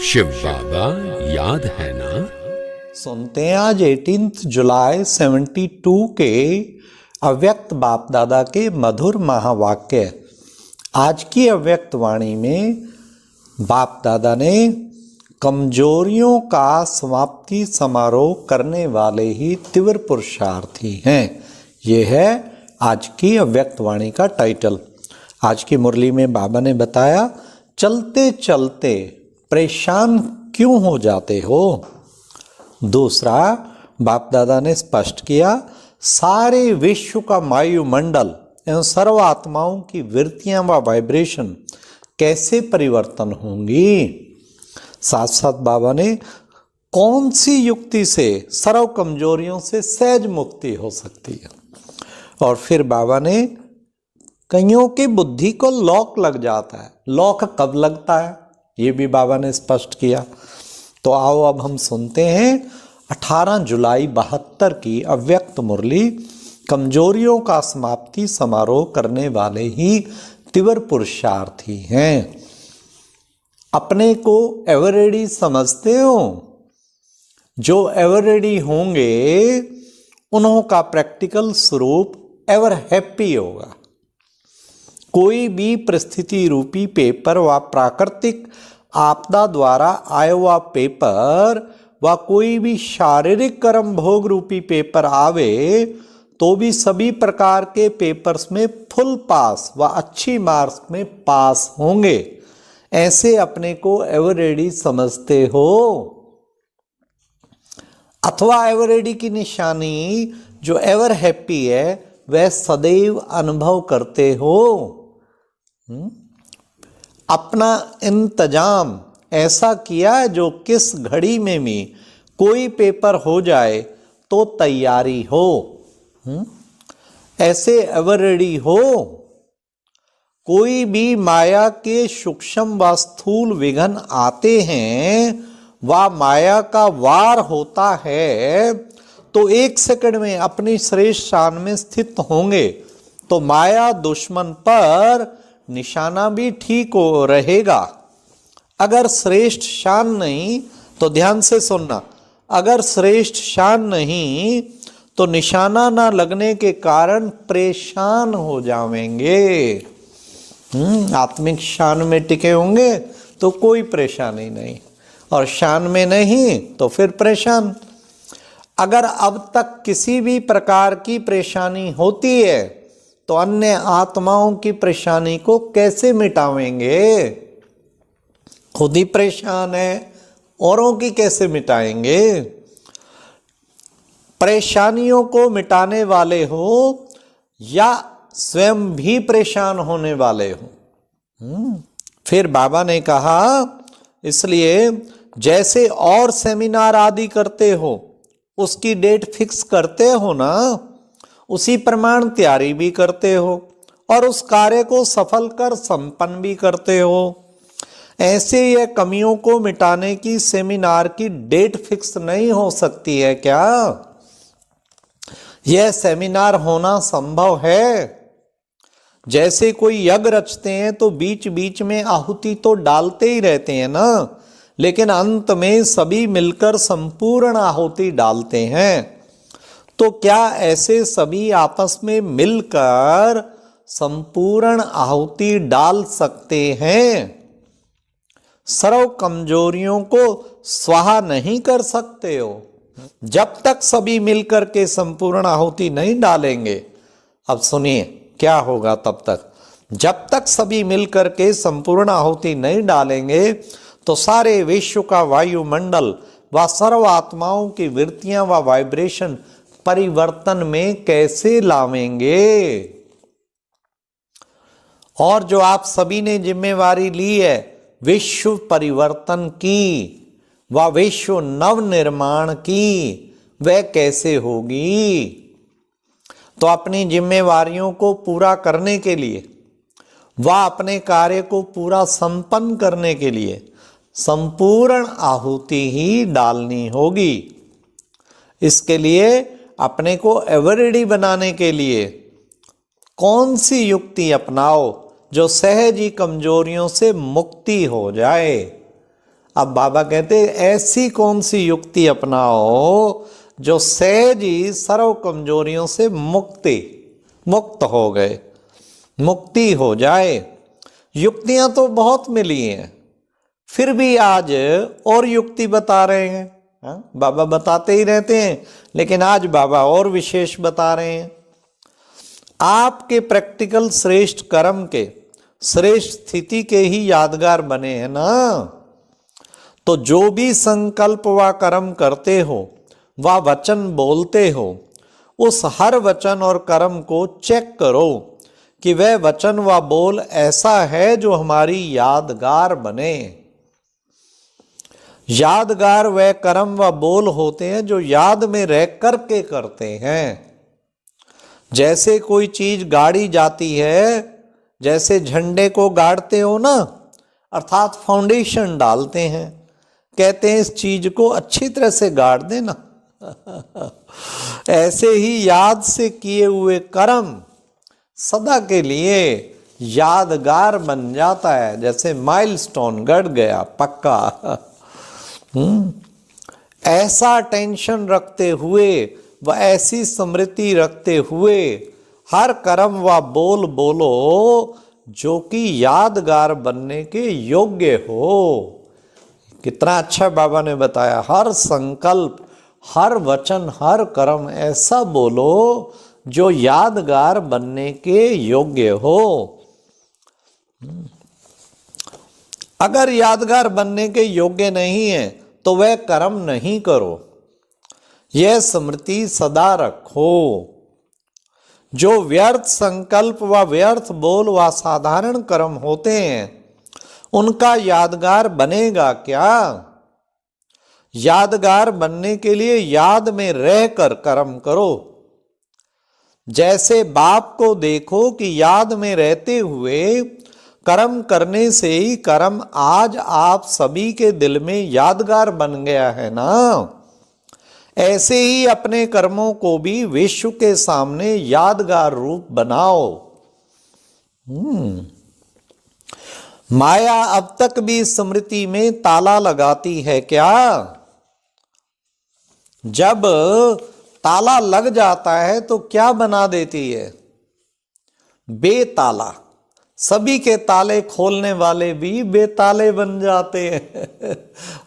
शिव बाबा याद है ना। सुनते हैं आज 18 जुलाई 72 के अव्यक्त बाप दादा के मधुर महावाक्य। आज की अव्यक्त वाणी में बाप दादा ने कमजोरियों का समाप्ति समारोह करने वाले ही तीव्र पुरुषार्थी हैं। ये है आज की अव्यक्त वाणी का टाइटल। आज की मुरली में बाबा ने बताया, चलते चलते परेशान क्यों हो जाते हो। दूसरा, बाप दादा ने स्पष्ट किया, सारे विश्व का वायुमंडल एवं सर्व आत्माओं की वृत्तियां व वाइब्रेशन कैसे परिवर्तन होंगी। साथ साथ बाबा ने कौन सी युक्ति से सर्व कमजोरियों से सहज मुक्ति हो सकती है। और फिर बाबा ने कईयों की बुद्धि को लॉक लग जाता है, लॉक कब लगता है ये भी बाबा ने स्पष्ट किया। तो आओ अब हम सुनते हैं 18 जुलाई 72 की अव्यक्त मुरली। कमजोरियों का समाप्ति समारोह करने वाले ही तीव्र पुरुषार्थी हैं। अपने को एवर रेडी समझते हो। जो एवर रेडी होंगे उन्हों का प्रैक्टिकल स्वरूप एवर हैप्पी होगा। कोई भी परिस्थिति रूपी पेपर व प्राकृतिक आपदा द्वारा आया हुआ पेपर व कोई भी शारीरिक कर्म भोग रूपी पेपर आवे तो भी सभी प्रकार के पेपर्स में फुल पास व अच्छी मार्क्स में पास होंगे। ऐसे अपने को एवर रेडी समझते हो। अथवा एवर रेडी की निशानी जो एवर हैप्पी है वह सदैव अनुभव करते हो। अपना इंतजाम ऐसा किया है जो किस घड़ी में भी कोई पेपर हो जाए तो तैयारी हो। ऐसे एवर रेडी हो। कोई भी माया के सूक्ष्म व स्थूल विघ्न आते हैं व माया का वार होता है तो एक सेकंड में अपनी श्रेष्ठ शान में स्थित होंगे। तो माया दुश्मन पर निशाना भी ठीक हो रहेगा। अगर श्रेष्ठ शान नहीं तो ध्यान से सुनना, अगर श्रेष्ठ शान नहीं तो निशाना ना लगने के कारण परेशान हो जाएंगे। आत्मिक शान में टिके होंगे तो कोई परेशानी नहीं, और शान में नहीं तो फिर परेशान। अगर अब तक किसी भी प्रकार की परेशानी होती है तो अन्य आत्माओं की परेशानी को कैसे मिटावेंगे। खुद ही परेशान है, औरों की कैसे मिटाएंगे। परेशानियों को मिटाने वाले हो या स्वयं भी परेशान होने वाले हो। फिर बाबा ने कहा, इसलिए जैसे और सेमिनार आदि करते हो उसकी डेट फिक्स करते हो ना, उसी प्रमाण तैयारी भी करते हो और उस कार्य को सफल कर संपन्न भी करते हो। ऐसे यह कमियों को मिटाने की सेमिनार की डेट फिक्स नहीं हो सकती है क्या। यह सेमिनार होना संभव है। जैसे कोई यज्ञ रचते हैं तो बीच बीच में आहुति तो डालते ही रहते हैं ना, लेकिन अंत में सभी मिलकर संपूर्ण आहुति डालते हैं। तो क्या ऐसे सभी आपस में मिलकर संपूर्ण आहुति डाल सकते हैं। सर्व कमजोरियों को स्वाहा नहीं कर सकते हो जब तक सभी मिलकर के संपूर्ण आहुति नहीं डालेंगे। अब सुनिए क्या होगा तब तक। जब तक सभी मिलकर के संपूर्ण आहुति नहीं डालेंगे तो सारे विश्व का वायुमंडल व सर्व आत्माओं की वृत्तियां व वाइब्रेशन परिवर्तन में कैसे लावेंगे। और जो आप सभी ने जिम्मेवारी ली है विश्व परिवर्तन की व विश्व नव निर्माण की, वह कैसे होगी। तो अपनी जिम्मेवारियों को पूरा करने के लिए व अपने कार्य को पूरा संपन्न करने के लिए संपूर्ण आहुति ही डालनी होगी। इसके लिए अपने को एवर रेडी बनाने के लिए कौन सी युक्ति अपनाओ जो सहज ही कमजोरियों से मुक्ति हो जाए। अब बाबा कहते ऐसी कौन सी युक्ति अपनाओ जो सहज ही सर्व कमजोरियों से मुक्त हो गए, मुक्ति हो जाए। युक्तियां तो बहुत मिली हैं, फिर भी आज और युक्ति बता रहे हैं। हाँ? बाबा बताते ही रहते हैं, लेकिन आज बाबा और विशेष बता रहे हैं। आपके प्रैक्टिकल श्रेष्ठ कर्म के, श्रेष्ठ स्थिति के ही यादगार बने हैं ना। तो जो भी संकल्प व कर्म करते हो व वचन बोलते हो, उस हर वचन और कर्म को चेक करो कि वह वचन व बोल ऐसा है जो हमारी यादगार बने। यादगार वह कर्म व बोल होते हैं जो याद में रह करके करते हैं। जैसे कोई चीज गाड़ी जाती है, जैसे झंडे को गाड़ते हो ना, अर्थात फाउंडेशन डालते हैं, कहते हैं इस चीज को अच्छी तरह से गाड़ देना। ऐसे ही याद से किए हुए कर्म सदा के लिए यादगार बन जाता है, जैसे माइलस्टोन गड़ गया पक्का। ऐसा टेंशन रखते हुए व ऐसी स्मृति रखते हुए हर कर्म व बोल बोलो जो कि यादगार बनने के योग्य हो। कितना अच्छा बाबा ने बताया। हर संकल्प, हर वचन, हर कर्म ऐसा बोलो जो यादगार बनने के योग्य हो। अगर यादगार बनने के योग्य नहीं है तो वह कर्म नहीं करो, यह स्मृति सदा रखो। जो व्यर्थ संकल्प व व्यर्थ बोल व साधारण कर्म होते हैं उनका यादगार बनेगा क्या? यादगार बनने के लिए याद में रहकर कर्म करो। जैसे बाप को देखो कि याद में रहते हुए कर्म करने से ही कर्म आज आप सभी के दिल में यादगार बन गया है ना। ऐसे ही अपने कर्मों को भी विश्व के सामने यादगार रूप बनाओ। माया अब तक भी स्मृति में ताला लगाती है क्या? जब ताला लग जाता है तो क्या बना देती है? बेताला। सभी के ताले खोलने वाले भी बेताले बन जाते हैं।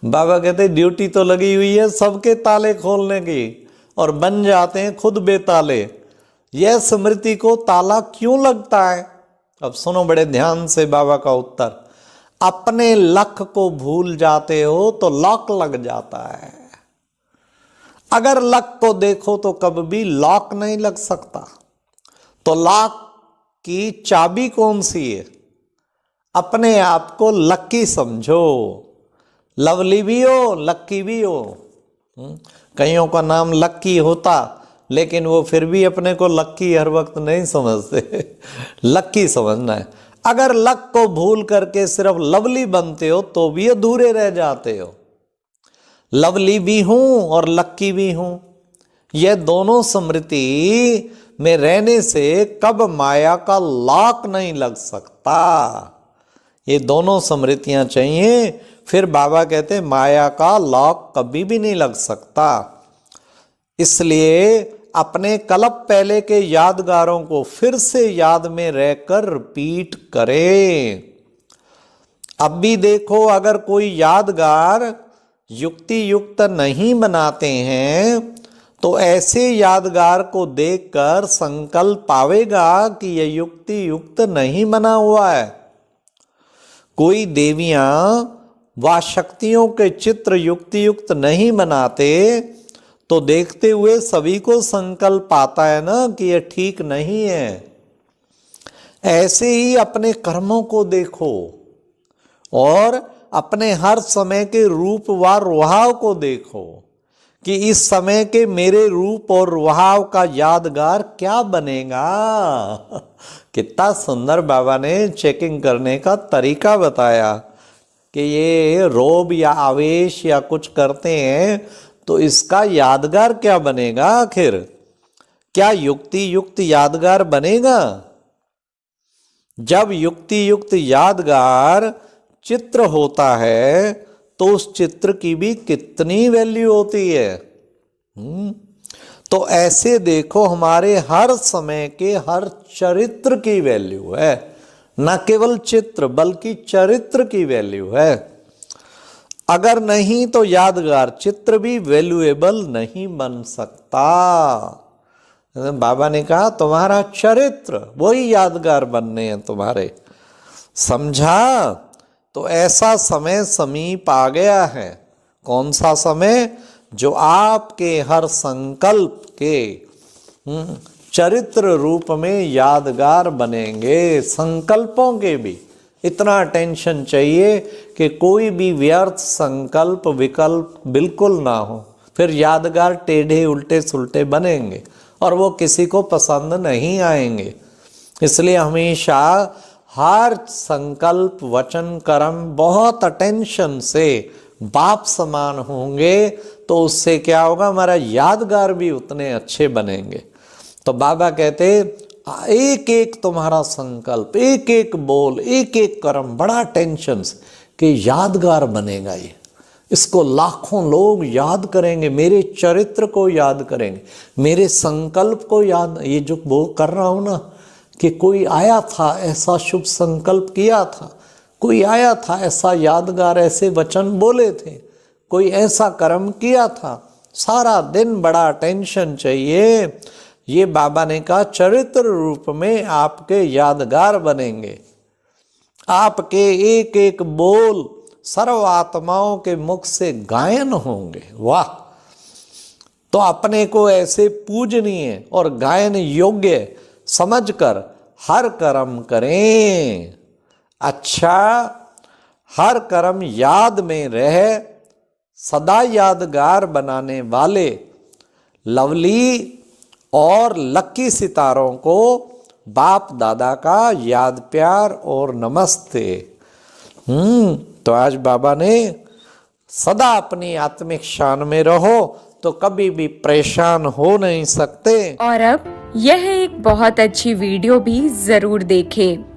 बाबा कहते ड्यूटी तो लगी हुई है सबके ताले खोलने की, और बन जाते हैं खुद बेताले। यह स्मृति को ताला क्यों लगता है? अब सुनो बड़े ध्यान से बाबा का उत्तर। अपने लक को भूल जाते हो तो लॉक लग जाता है। अगर लक को देखो तो कभी लॉक नहीं लग सकता। तो लॉक की चाबी कौन सी है? अपने आप को लक्की समझो। लवली भी हो, लक्की भी हो। कईयों का नाम लक्की होता, लेकिन वो फिर भी अपने को लक्की हर वक्त नहीं समझते। लक्की समझना है। अगर लक को भूल करके सिर्फ लवली बनते हो तो भी अधूरे रह जाते हो। लवली भी हूं और लक्की भी हूं, यह दोनों स्मृति में रहने से कब माया का लॉक नहीं लग सकता। ये दोनों स्मृतियां चाहिए, फिर बाबा कहते माया का लॉक कभी भी नहीं लग सकता। इसलिए अपने कल्प पहले के यादगारों को फिर से याद में रहकर रिपीट करें। अब भी देखो, अगर कोई यादगार युक्ति युक्त नहीं बनाते हैं तो ऐसे यादगार को देखकर संकल्प पावेगा कि यह युक्ति युक्त नहीं बना हुआ है। कोई देवियां व शक्तियों के चित्र युक्ति युक्त नहीं बनाते तो देखते हुए सभी को संकल्प आता है ना कि यह ठीक नहीं है। ऐसे ही अपने कर्मों को देखो और अपने हर समय के रूप व रुहाव को देखो कि इस समय के मेरे रूप और रुहाव का यादगार क्या बनेगा। कितना सुंदर बाबा ने चेकिंग करने का तरीका बताया कि ये रोब या आवेश या कुछ करते हैं तो इसका यादगार क्या बनेगा। आखिर क्या युक्ति युक्त यादगार बनेगा? जब युक्ति युक्त यादगार चित्र होता है तो उस चित्र की भी कितनी वैल्यू होती है। तो ऐसे देखो हमारे हर समय के हर चरित्र की वैल्यू है, न केवल चित्र बल्कि चरित्र की वैल्यू है। अगर नहीं तो यादगार चित्र भी वैल्यूएबल नहीं बन सकता। बाबा ने कहा तुम्हारा चरित्र वही यादगार बनने हैं तुम्हारे, समझा। तो ऐसा समय समीप आ गया है। कौन सा समय? जो आपके हर संकल्प के चरित्र रूप में यादगार बनेंगे। संकल्पों के भी इतना अटेंशन चाहिए कि कोई भी व्यर्थ संकल्प विकल्प बिल्कुल ना हो, फिर यादगार टेढ़े उल्टे सुलटे बनेंगे और वो किसी को पसंद नहीं आएंगे। इसलिए हमेशा हर संकल्प वचन कर्म बहुत अटेंशन से बाप समान होंगे, तो उससे क्या होगा, हमारा यादगार भी उतने अच्छे बनेंगे। तो बाबा कहते एक एक तुम्हारा संकल्प, एक एक बोल, एक एक कर्म बड़ा टेंशन से कि यादगार बनेगा। ये इसको लाखों लोग याद करेंगे, मेरे चरित्र को याद करेंगे, मेरे संकल्प को याद। ये जो वो कर रहा हूं ना कि कोई आया था ऐसा शुभ संकल्प किया था, कोई आया था ऐसा यादगार ऐसे वचन बोले थे, कोई ऐसा कर्म किया था, सारा दिन बड़ा टेंशन चाहिए। ये बाबा ने कहा चरित्र रूप में आपके यादगार बनेंगे। आपके एक एक बोल सर्व आत्माओं के मुख से गायन होंगे। वाह! तो अपने को ऐसे पूजनीय और गायन योग्य समझकर हर कर्म करें। अच्छा, हर कर्म याद में रहे, सदा यादगार बनाने वाले लवली और लक्की सितारों को बाप दादा का याद प्यार और नमस्ते। तो आज बाबा ने सदा अपनी आत्मिक शान में रहो तो कभी भी परेशान हो नहीं सकते। और अब यह एक बहुत अच्छी वीडियो भी जरूर देखें।